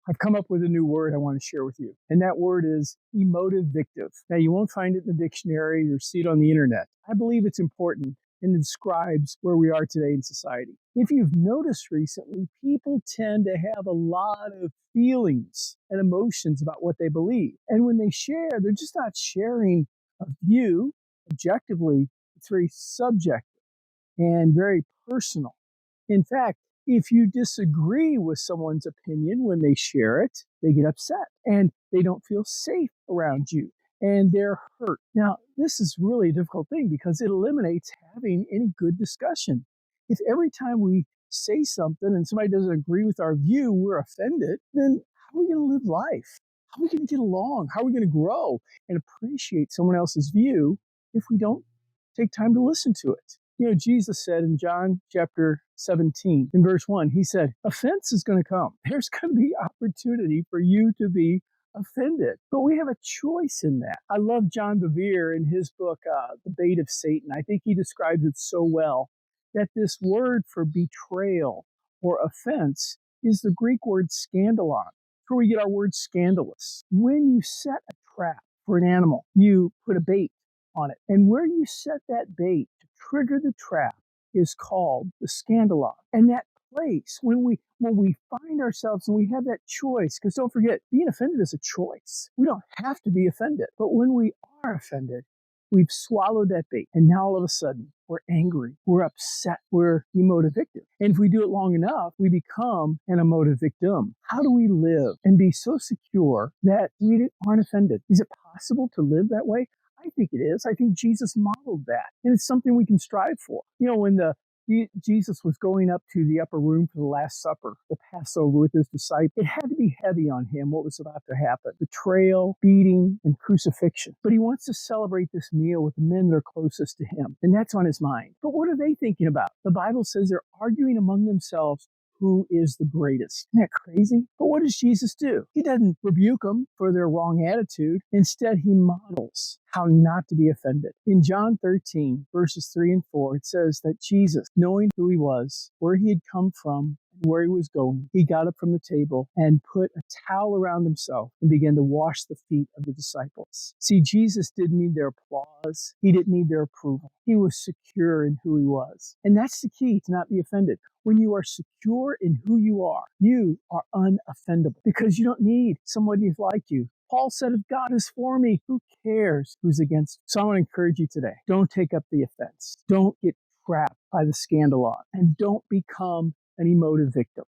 I've come up with a new word I want to share with you, and that word is emotivictive. Now, you won't find it in the dictionary or see it on the internet. I believe it's important and it describes where we are today in society. If you've noticed recently, people tend to have a lot of feelings and emotions about what they believe. And when they share, they're just not sharing a view objectively, it's very subjective and very personal. In fact, if you disagree with someone's opinion when they share it, they get upset and they don't feel safe around you and they're hurt. Now, this is really a difficult thing because it eliminates having any good discussion. If every time we say something and somebody doesn't agree with our view, we're offended, then how are we going to live life? How are we going to get along? How are we going to grow and appreciate someone else's view if we don't take time to listen to it? You know, Jesus said in John chapter 17, in verse 1, he said, offense is going to come. There's going to be opportunity for you to be offended. But we have a choice in that. I love John Bevere in his book, The Bait of Satan. I think he describes it so well that this word for betrayal or offense is the Greek word scandalon. That's where we get our word scandalous. When you set a trap for an animal, you put a bait on it. And where you set that bait to trigger the trap is called the scandalon. And that place, when we find ourselves and we have that choice, because don't forget, being offended is a choice. We don't have to be offended. But when we are offended, we've swallowed that bait. And now all of a sudden, we're angry, we're upset, we're emotivictive. And if we do it long enough, we become an emotive victim. How do we live and be so secure that we aren't offended? Is it possible to live that way? I think it is. I think Jesus modeled that. And it's something we can strive for. You know, when Jesus was going up to the upper room for the Last Supper, the Passover with his disciples, it had to be heavy on him what was about to happen. Betrayal, beating, and crucifixion. But he wants to celebrate this meal with the men that are closest to him. And that's on his mind. But what are they thinking about? The Bible says they're arguing among themselves who is the greatest. Isn't that crazy? But what does Jesus do? He doesn't rebuke them for their wrong attitude. Instead, he models how not to be offended. In John 13, verses 3 and 4, it says that Jesus, knowing who he was, where he had come from, where he was going, he got up from the table and put a towel around himself and began to wash the feet of the disciples. See, Jesus didn't need their applause. He didn't need their approval. He was secure in who he was. And that's the key to not be offended. When you are secure in who you are unoffendable because you don't need somebody who's like you. Paul said, if God is for me, who cares who's against me? So I want to encourage you today. Don't take up the offense. Don't get trapped by the scandalon. And don't become an emotive victim.